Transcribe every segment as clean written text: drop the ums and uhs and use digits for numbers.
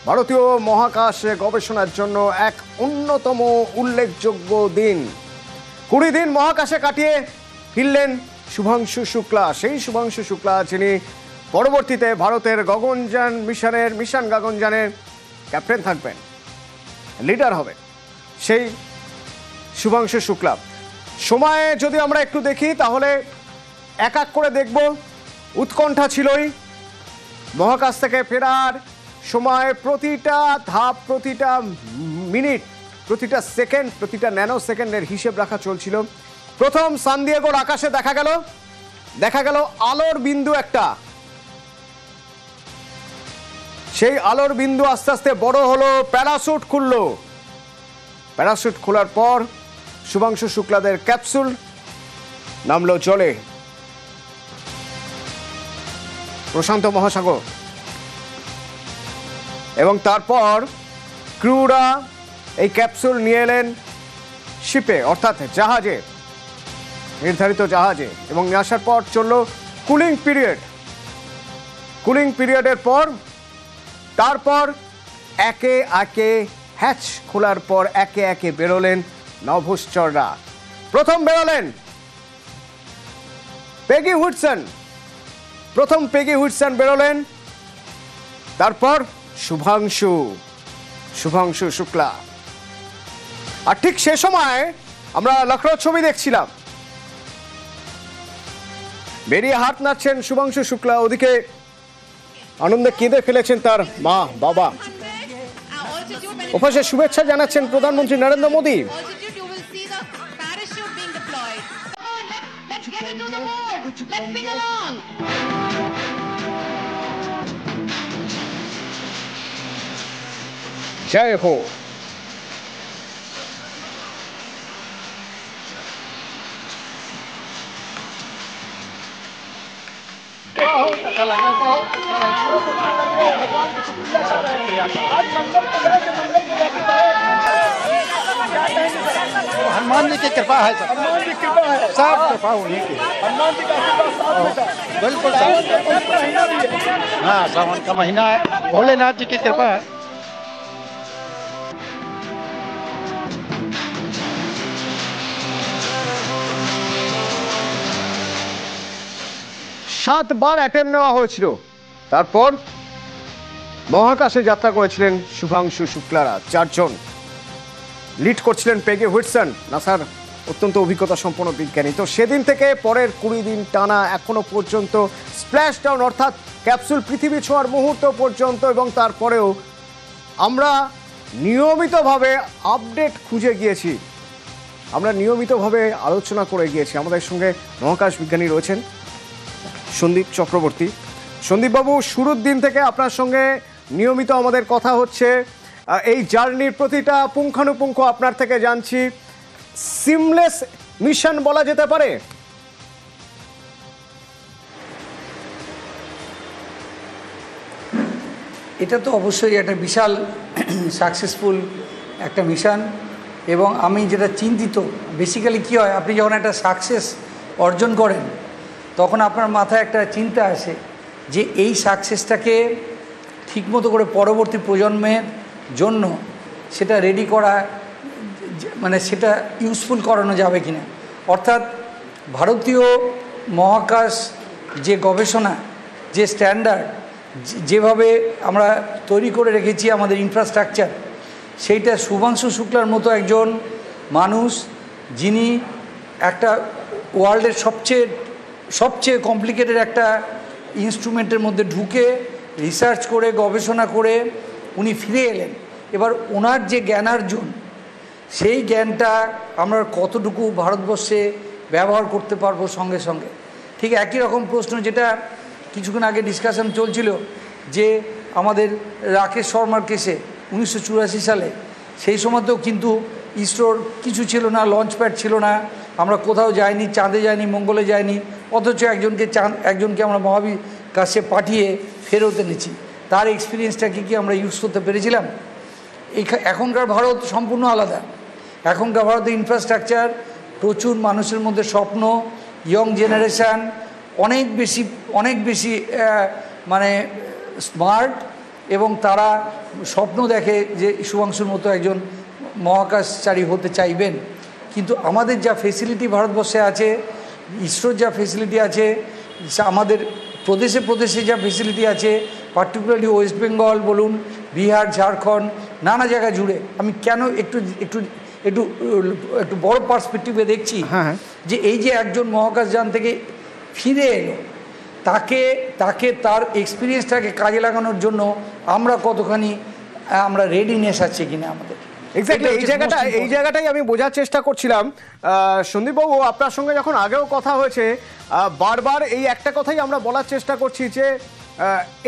ভারতীয় মহাকাশ গবেষণার জন্য এক অন্যতম উল্লেখযোগ্য দিন। 20 দিন মহাকাশে কাটিয়ে ফিরলেন শুভাংশু শুক্লা। সেই শুভাংশু শুক্লা যিনি পরবর্তীতে ভারতের গগনযান মিশন গগনযানের ক্যাপ্টেন থাকবেন, লিডার হবেন, সেই শুভাংশু শুক্লা। সময়ে যদি আমরা একটু দেখি তাহলে এক এক করে দেখব। উৎকণ্ঠা ছিলই মহাকাশ থেকে ফেরার সময়, প্রতিটা ধাপ, প্রতিটা মিনিট, প্রতিটা সেকেন্ড, প্রতিটা ন্যানো সেকেন্ডের হিসেব রাখা চলছিল। প্রথম সান দিয়েগোর আকাশে দেখা গেল আলোর বিন্দু একটা। সেই আলোর বিন্দু আস্তে আস্তে বড় হলো, প্যারাশুট খুললো। প্যারাশুট খোলার পর শুভাংশু শুক্লাদের ক্যাপসুল নামলো জলে, প্রশান্ত মহাসাগর। এবং তারপর ক্রুরা এই ক্যাপসুল নিয়ে এলেন শিপে, অর্থাৎ জাহাজে, নির্ধারিত জাহাজে, এবং নিয়ে আসার পর চলল কুলিং পিরিয়ড। কুলিং পিরিয়ডের পর তারপর একে একে হ্যাচ খোলার পর একে একে বেরোলেন নভোশ্চররা। প্রথম বেরোলেন পেগি হুডসন, বেরোলেন। তারপর শুভাংশু শুক্লা। আর ঠিক সে সময় আমরা লখনৌ ছবি দেখছিলাম, বেরিয়ে হাত নাড়ছেন শুভাংশু শুক্লা, ওদিকে আনন্দে কেঁদে ফেলেছেন তার মা বাবা। ওপাশে শুভেচ্ছা জানাচ্ছেন প্রধানমন্ত্রী নরেন্দ্র মোদী। জয় হো। हनुमान जी की कृपा है, सब कृपा उन्हीं की। बिल्कुल हाँ, सावन का महीना है, भोलेनाथ जी की कृपा है। 7 বার অ্যাটেম্প নেওয়া হয়েছিল। তারপর মহাকাশে যাত্রা করেছিলেন শুভাংশু শুক্লারা 4 জন। লিড করছিলেন পেগি হুডসন, নাসার অত্যন্ত অভিজ্ঞতা সম্পন্ন বিজ্ঞানী। তো সেদিন থেকে পরের 20 দিন টানা এখনো পর্যন্ত স্প্ল্যাশ ডাউন, অর্থাৎ ক্যাপসুল পৃথিবী ছোঁয়ার মুহূর্ত পর্যন্ত, এবং তারপরেও আমরা নিয়মিতভাবে আপডেট খুঁজে গিয়েছি, আমরা নিয়মিতভাবে আলোচনা করে গিয়েছি। আমাদের সঙ্গে মহাকাশ বিজ্ঞানী রয়েছেন সন্দীপ চক্রবর্তী। সন্দীপবাবু, শুরুর দিন থেকে আপনার সঙ্গে নিয়মিত আমাদের কথা হচ্ছে, এই জার্নির প্রতিটা পুঙ্খানুপুঙ্খ আপনার থেকে জানছি। সিমলেস মিশন বলা যেতে পারে? এটা তো অবশ্যই একটা বিশাল সাকসেসফুল একটা মিশন। এবং আমি যেটা চিন্তিত, বেসিক্যালি কী হয়, আপনি যখন একটা সাকসেস অর্জন করেন তখন আপনার মাথায় একটা চিন্তা আসে যে এই সাকসেসটাকে ঠিকমতো করে পরবর্তী প্রজন্মের জন্য সেটা রেডি করা, মানে সেটা ইউজফুল করানো যাবে কি না। অর্থাৎ ভারতীয় মহাকাশ যে গবেষণা, যে স্ট্যান্ডার্ড, যেভাবে আমরা তৈরি করে রেখেছি আমাদের ইনফ্রাস্ট্রাকচার, সেইটা শুভাংশু শুক্লার মতো একজন মানুষ, যিনি একটা ওয়ার্ল্ডের সবচেয়ে কমপ্লিকেটেড একটা ইনস্ট্রুমেন্টের মধ্যে ঢুকে রিসার্চ করে গবেষণা করে উনি ফিরে এলেন। এবার ওনার যে জ্ঞানার্জন, সেই জ্ঞানটা আমরা কতটুকু ভারতবর্ষে ব্যবহার করতে পারবো সঙ্গে সঙ্গে। ঠিক একই রকম প্রশ্ন যেটা কিছুক্ষণ আগে ডিসকাশন চলছিল, যে আমাদের রাকেশ শর্মার কেসে 1984 সালে, সেই সময়তেও কিন্তু ইসরোর কিছু ছিল না, লঞ্চ প্যাড ছিল না, আমরা কোথাও যাইনি, চাঁদে যাইনি, মঙ্গলে যাইনি, অথচ একজনকে আমরা মহাকাশে পাঠিয়ে ফেরত এনেছি। তার এক্সপিরিয়েন্সটাকে কি আমরা ইউজ করতে পেরেছিলাম? এখনকার ভারত সম্পূর্ণ আলাদা। এখনকার ভারতের ইনফ্রাস্ট্রাকচার, প্রচুর মানুষের মধ্যে স্বপ্ন, ইয়ং জেনারেশান অনেক বেশি মানে স্মার্ট এবং তারা স্বপ্ন দেখে যে শুভাংশুর মতো একজন মহাকাশচারী হতে চাইবেন। কিন্তু আমাদের যা ফেসিলিটি ভারতবর্ষে আছে, ইসরোর যা ফেসিলিটি আছে, আমাদের প্রদেশে প্রদেশে যা ফেসিলিটি আছে, পার্টিকুলারলি ওয়েস্ট বেঙ্গল বলুন, বিহার, ঝাড়খণ্ড, নানা জায়গা জুড়ে, আমি কেন একটু একটু একটু একটু বড় পার্সপেক্টিভে দেখছি যে এই যে একজন মহাকাশযান থেকে ফিরে এলো, তাকে তার এক্সপিরিয়েন্সটাকে কাজে লাগানোর জন্য আমরা কতখানি আমরা রেডিনেস আছে কিনা আমাদের। এক্স্যাক্টলি এই জায়গাটাই আমি বোঝার চেষ্টা করছিলাম। সন্দীপবাবু, আপনার সঙ্গে যখন আগেও কথা হয়েছে, বারবার এই একটা কথাই আমরা বলার চেষ্টা করছি যে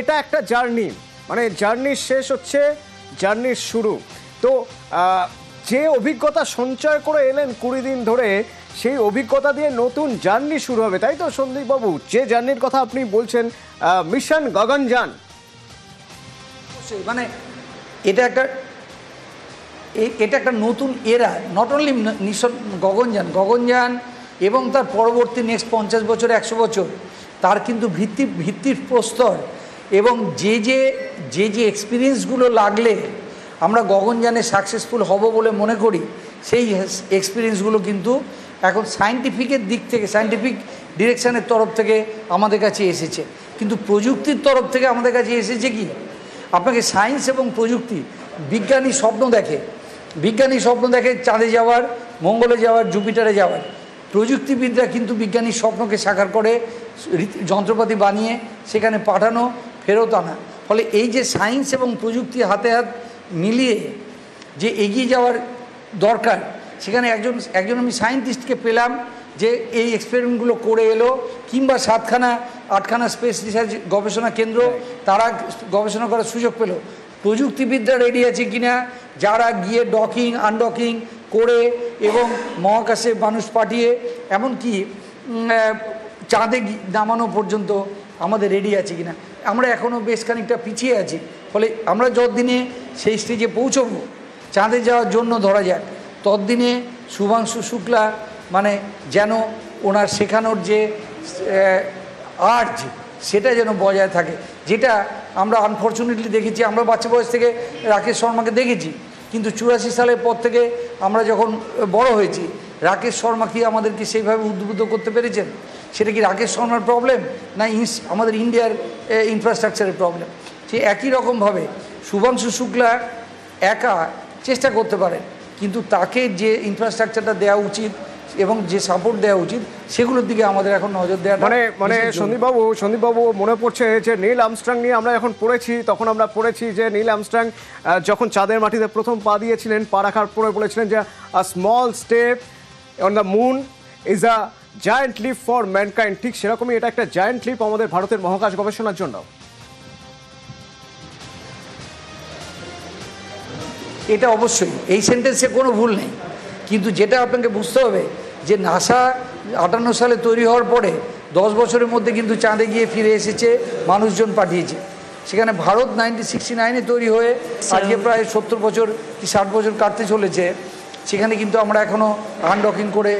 এটা একটা জার্নি, মানে জার্নির শেষ হচ্ছে জার্নির শুরু। তো যে অভিজ্ঞতা সঞ্চয় করে এলেন 20 দিন ধরে, সেই অভিজ্ঞতা দিয়ে নতুন জার্নি শুরু হবে, তাই তো সন্দীপবাবু? যে জার্নির কথা আপনি বলছেন, মিশন গগনযান, মানে এটা একটা নতুন এরা, নট অনলি মিশন গগনযান এবং তার পরবর্তী নেক্সট 50 বছর 100 বছর, তার কিন্তু ভিত্তির প্রস্তর এবং যে এক্সপিরিয়েন্সগুলো লাগলে আমরা গগনযানে সাকসেসফুল হব বলে মনে করি, সেই এক্সপিরিয়েন্সগুলো কিন্তু এখন সায়েন্টিফিকের দিক থেকে, সায়েন্টিফিক ডিরেকশানের তরফ থেকে আমাদের কাছে এসেছে। কিন্তু প্রযুক্তির তরফ থেকে আমাদের কাছে এসেছে কি, আপনাকে সায়েন্স এবং প্রযুক্তি, বিজ্ঞানী স্বপ্ন দেখে চাঁদে যাওয়ার, মঙ্গলে যাওয়ার, জুপিটারে যাওয়ার। প্রযুক্তিবিদরা কিন্তু বিজ্ঞানীর স্বপ্নকে সাকার করে যন্ত্রপাতি বানিয়ে সেখানে পাঠানো, ফেরত আনা। ফলে এই যে সায়েন্স এবং প্রযুক্তি হাতে হাত মিলিয়ে যে এগিয়ে যাওয়ার দরকার, সেখানে একজন আমি সায়েন্টিস্টকে পেলাম যে এই এক্সপেরিমেন্টগুলো করে এলো, কিংবা 7খানা স্পেস রিসার্চ গবেষণা কেন্দ্র, তারা গবেষণা করার সুযোগ পেল। প্রযুক্তিবিদরা রেডি আছে কিনা, যারা গিয়ে ডকিং আনডকিং করে এবং মহাকাশে মানুষ পাঠিয়ে এমনকি চাঁদে নামানো পর্যন্ত আমাদের রেডি আছে কিনা। আমরা এখনও বেশ খানিকটা পিছিয়ে আছি। ফলে আমরা যতদিনে সেই স্টেজে পৌঁছবো, চাঁদে যাওয়ার জন্য ধরা যাক, ততদিনে শুভাংশু শুক্লা মানে যেন ওনার শেখানোর যে আর্জ, সেটা যেন বজায় থাকে। যেটা আমরা আনফর্চুনেটলি দেখেছি, আমরা বাচ্চা বয়স থেকে রাকেশ শর্মাকে দেখেছি, কিন্তু 84 সালের পর থেকে আমরা যখন বড় হয়েছি, রাকেশ শর্মা কি আমাদেরকে সেইভাবে উদ্বুদ্ধ করতে পেরেছেন? সেটা কি রাকেশ শর্মার প্রবলেম, না আমাদের ইন্ডিয়ার ইনফ্রাস্ট্রাকচারের প্রবলেম? সে একই রকমভাবে শুভাংশু শুক্লা একা চেষ্টা করতে পারে, কিন্তু তাকে যে ইনফ্রাস্ট্রাকচারটা দেওয়া উচিত এবং যে সাপোর্ট দেওয়া উচিত, সেগুলোর দিকে আমাদের এখন নজর দেওয়া। মানে সন্দীপবাবু মনে পড়ছে যে নীল আর্মস্ট্রং নিয়ে আমরা যখন পড়েছি, তখন আমরা পড়েছি যে নীল আর্মস্ট্রং যখন চাঁদের মাটিতে প্রথম পা দিয়েছিলেন, পা রাখার পরে বলেছিলেন যে a small step on the moon is a giant leap for mankind. ঠিক সেরকমই এটা একটা জায়ান্ট লিপ আমাদের ভারতের মহাকাশ গবেষণার জন্য। এটা অবশ্যই, এই সেন্টেন্সে কোনো ভুল নেই, কিন্তু যেটা আপনাকে বুঝতে হবে যে নাসা 58 সালে তৈরি হওয়ার পরে 10 বছরের মধ্যে কিন্তু চাঁদে গিয়ে ফিরে এসেছে, মানুষজন পাঠিয়েছে। সেখানে ভারত 1969-এ তৈরি হয়ে আজকে প্রায় 70 বছর কি 60 বছর কাটতে চলেছে। সেখানে কিন্তু আমরা এখনও আনডকিং করে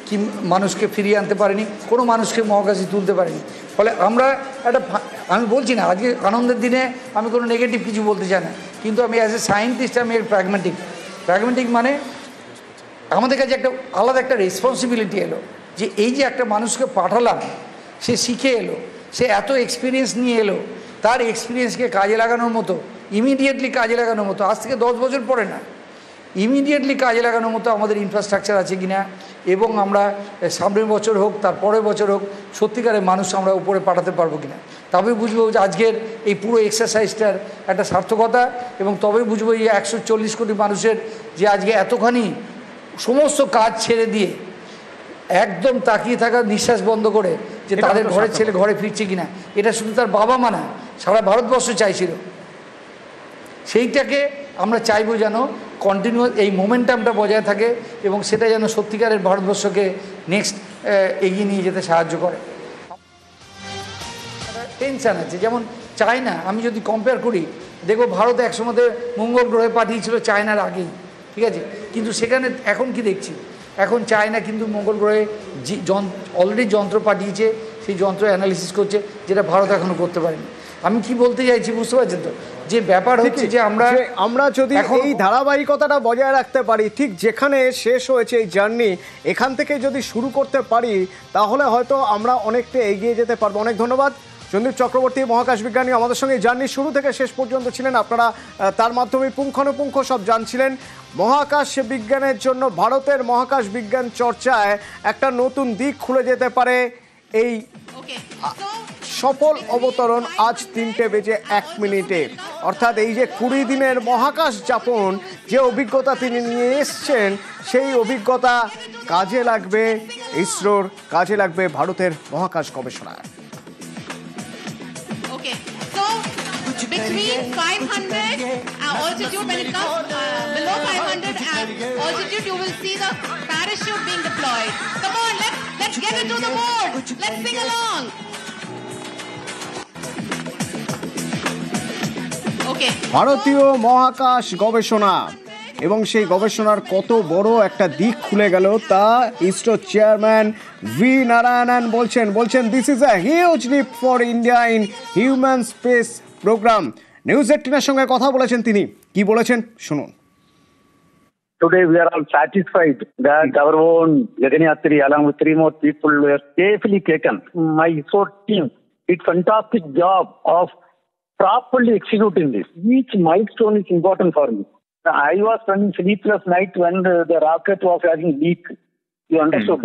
কি মানুষকে ফিরিয়ে আনতে পারিনি, কোনো মানুষকে মহাকাশে তুলতে পারিনি। ফলে আমরা আমি বলছি না আজকে আনন্দের দিনে আমি কোনো নেগেটিভ কিছু বলতে চাই না, কিন্তু আমি অ্যাজ এ সায়েন্টিস্ট আমি প্র্যাগমেটিক মানে আমাদের কাছে একটা আলাদা একটা রেসপন্সিবিলিটি এলো যে এই যে একটা মানুষকে পাঠালাম, সে শিখে এলো, সে এত এক্সপিরিয়েন্স নিয়ে এলো, তার এক্সপিরিয়েন্সকে কাজে লাগানোর মতো, ইমিডিয়েটলি কাজে লাগানোর মতো, আজ থেকে 10 বছর পরে না, ইমিডিয়েটলি কাজে লাগানোর মতো আমাদের ইনফ্রাস্ট্রাকচার আছে কিনা, এবং আমরা সামনের বছর হোক তার পরের বছর হোক সত্যিকারের মানুষ আমরা উপরে পাঠাতে পারবো কিনা। তবেই বুঝবো যে আজকের এই পুরো এক্সারসাইজটার একটা সার্থকতা, এবং তবেই বুঝবো এই 140 কোটি মানুষের যে আজকে এতখানি সমস্ত কাজ ছেড়ে দিয়ে একদম তাকিয়ে থাকা, নিঃশ্বাস বন্ধ করে যে তাদের ঘরের ছেলে ঘরে ফিরছে কিনা, এটা শুধু তার বাবা মা না, সারা ভারতবর্ষ চাইছিল। সেইটাকে আমরা চাইবো যেন কন্টিনিউ এই মোমেন্টামটা বজায় থাকে এবং সেটা যেন সত্যিকারের ভারতবর্ষকে নেক্সট এগিয়ে নিয়ে যেতে সাহায্য করে। টেনশান আছে, যেমন চায়না, আমি যদি কম্পেয়ার করি দেখবো ভারত একসময় মঙ্গল গ্রহে পাঠিয়েছিল চায়নার আগেই, ঠিক আছে, কিন্তু সেখানে এখন কি দেখছি, এখন চায়না কিন্তু মঙ্গল গ্রহে অলরেডি যন্ত্র পাঠিয়েছে, সেই যন্ত্র অ্যানালিসিস করছে, যেটা ভারত এখনও করতে পারেনি। আমি কি বলতে চাইছি বুঝতে পারছেন তো, যে ব্যাপার হচ্ছে যে আমরা যদি এই ধারাবাহিকতাটা বজায় রাখতে পারি, ঠিক যেখানে শেষ হয়েছে এই জার্নি এখান থেকে যদি শুরু করতে পারি, তাহলে হয়তো আমরা অনেকটা এগিয়ে যেতে পারবো। অনেক ধন্যবাদ সন্দীপ চক্রবর্তী, মহাকাশ বিজ্ঞানী, আমাদের সঙ্গে জার্নি শুরু থেকে শেষ পর্যন্ত ছিলেন। আপনারা তার মাধ্যমে পুঙ্খানুপুঙ্খ সব জানছিলেন। মহাকাশ বিজ্ঞানের জন্য ভারতের মহাকাশ বিজ্ঞান চর্চায় একটা নতুন দিক খুলে যেতে পারে। এই সফল অবতরণ আজ 3:01 অর্থাৎ এই যে 20 দিনের মহাকাশ যাপন, যে অভিজ্ঞতা তিনি নিয়ে এসছেন, সেই অভিজ্ঞতা কাজে লাগবে ইসরোর, কাজে লাগবে ভারতের মহাকাশ গবেষণায়। Between 500 altitude, when it comes below 500 altitude, you will see the parachute being deployed. Come on, let's get into the mode. Let's sing along. Okay. ভারতীয় মহাকাশ গবেষণা এবং সেই গবেষণার কত বড় একটা দিক খুলে গেল তা ইসরো চেয়ারম্যান ভি নারায়ণন বলছেন this is a huge leap for India in human space program. News 18-এর সঙ্গে কথা বলেছেন তিনি, কি বলেছেন শুনুন। Today we are all satisfied that our own Gaganyatri along with 3 more people were safely taken. My ISRO team did fantastic job of properly executing this. Each milestone is important for me. I was running sleepless night when the rocket was having leak. You understood?